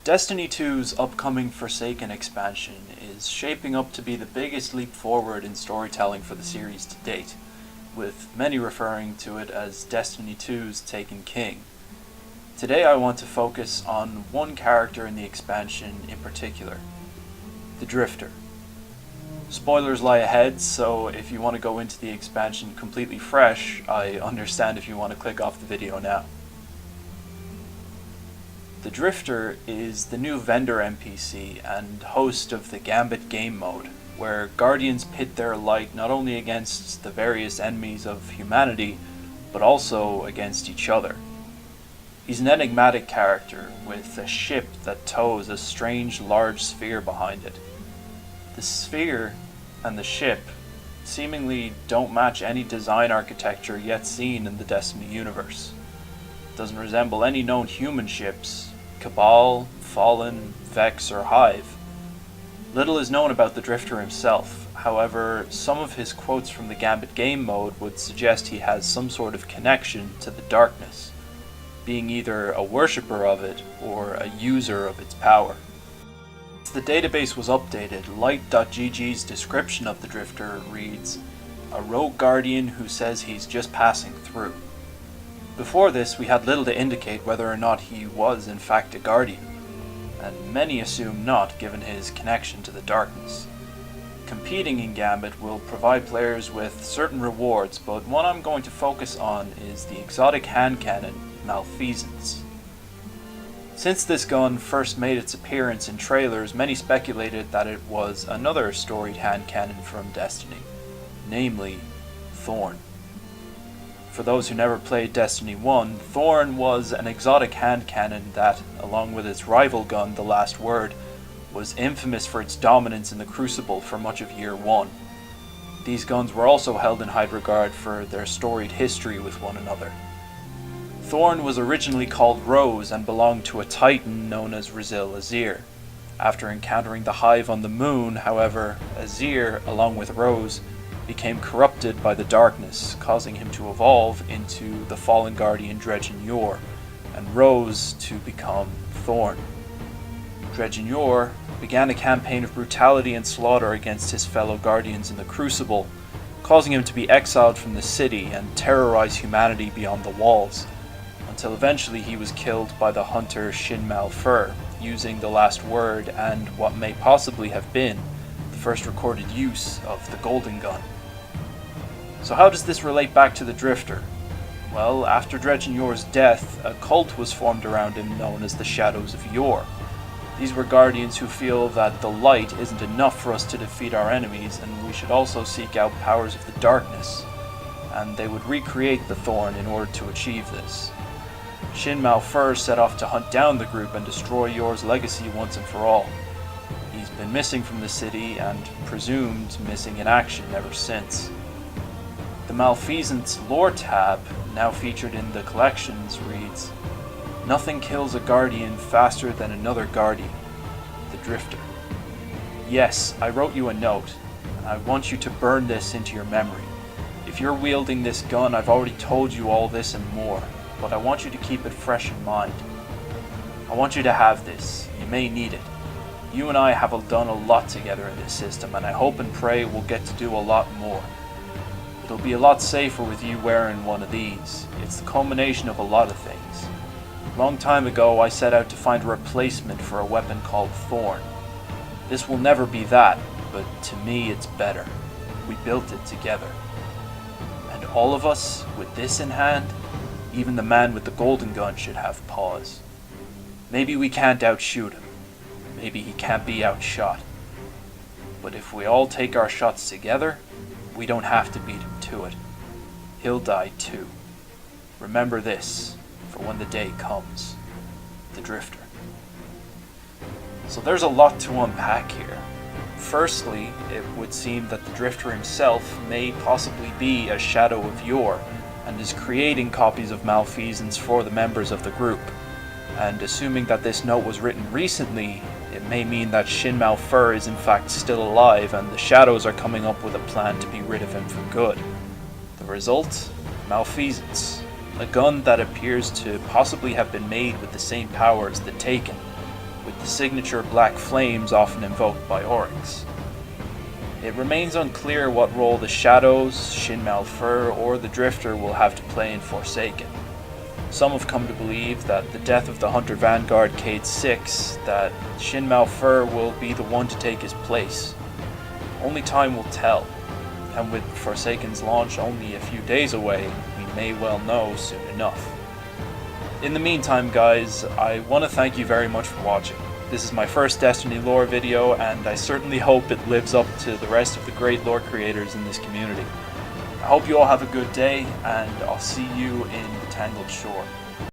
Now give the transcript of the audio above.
Destiny 2's upcoming Forsaken expansion is shaping up to be the biggest leap forward in storytelling for the series to date, with many referring to it as Destiny 2's Taken King. Today I want to focus on one character in the expansion in particular, the Drifter. Spoilers lie ahead, so if you want to go into the expansion completely fresh, I understand if you want to click off the video now. The Drifter is the new vendor NPC and host of the Gambit game mode, where Guardians pit their light not only against the various enemies of humanity, but also against each other. He's an enigmatic character with a ship that tows a strange large sphere behind it. The sphere and the ship seemingly don't match any design architecture yet seen in the Destiny universe. It doesn't resemble any known human ships, Cabal, Fallen, Vex, or Hive. Little is known about the Drifter himself. However, some of his quotes from the Gambit game mode would suggest he has some sort of connection to the darkness, being either a worshipper of it or a user of its power. As the database was updated, Light.gg's description of the Drifter reads, "A rogue guardian who says he's just passing through." Before this, we had little to indicate whether or not he was in fact a guardian, and many assume not given his connection to the darkness. Competing in Gambit will provide players with certain rewards, but one I'm going to focus on is the exotic hand cannon, Malfeasance. Since this gun first made its appearance in trailers, many speculated that it was another storied hand cannon from Destiny, namely Thorn. For those who never played Destiny 1, Thorn was an exotic hand cannon that, along with its rival gun, the Last Word, was infamous for its dominance in the Crucible for much of Year 1. These guns were also held in high regard for their storied history with one another. Thorn was originally called Rose and belonged to a titan known as Rizil Azir. After encountering the Hive on the moon, however, Azir, along with Rose, became corrupted by the darkness, causing him to evolve into the fallen guardian Dredgen Yor, and Rose to become Thorn. Dredgen Yor began a campaign of brutality and slaughter against his fellow guardians in the Crucible, causing him to be exiled from the city and terrorize humanity beyond the walls, until eventually he was killed by the hunter Shin Malphur, using the Last Word and what may possibly have been the first recorded use of the Golden Gun. So how does this relate back to the Drifter? Well, after Dredgen Yor's death, a cult was formed around him known as the Shadows of Yor. These were guardians who feel that the light isn't enough for us to defeat our enemies, and we should also seek out powers of the darkness, and they would recreate the Thorn in order to achieve this. Shin Malphur set off to hunt down the group and destroy Yor's legacy once and for all. He's been missing from the city and presumed missing in action ever since. The Malfeasance lore tab, now featured in the collections, reads, "Nothing kills a guardian faster than another guardian, the Drifter." Yes, I wrote you a note, and I want you to burn this into your memory. If you're wielding this gun, I've already told you all this and more, but I want you to keep it fresh in mind. I want you to have this. You may need it. You and I have done a lot together in this system, and I hope and pray we'll get to do a lot more. It'll be a lot safer with you wearing one of these. It's the culmination of a lot of things. A long time ago, I set out to find a replacement for a weapon called Thorn. This will never be that, but to me it's better. We built it together. And all of us, with this in hand, even the man with the golden gun should have pause. Maybe we can't outshoot him. Maybe he can't be outshot. But if we all take our shots together, we don't have to beat him to it. He'll die too. Remember this, for when the day comes. The Drifter. So there's a lot to unpack here. Firstly, it would seem that the Drifter himself may possibly be a Shadow of Yor, and is creating copies of Malfeasance for the members of the group. And assuming that this note was written recently, it may mean that Shin Malphur is in fact still alive, and the Shadows are coming up with a plan to be rid of him for good. The result? Malfeasance. A gun that appears to possibly have been made with the same power as the Taken, with the signature black flames often invoked by Oryx. It remains unclear what role the Shadows, Shin Malphur, or the Drifter will have to play in Forsaken. Some have come to believe that the death of the Hunter Vanguard Cayde 6, that Shin Malphur will be the one to take his place. Only time will tell, and with Forsaken's launch only a few days away, we may well know soon enough. In the meantime, guys, I want to thank you very much for watching. This is my first Destiny lore video, and I certainly hope it lives up to the rest of the great lore creators in this community. I hope you all have a good day, and I'll see you in the Tangled Shore.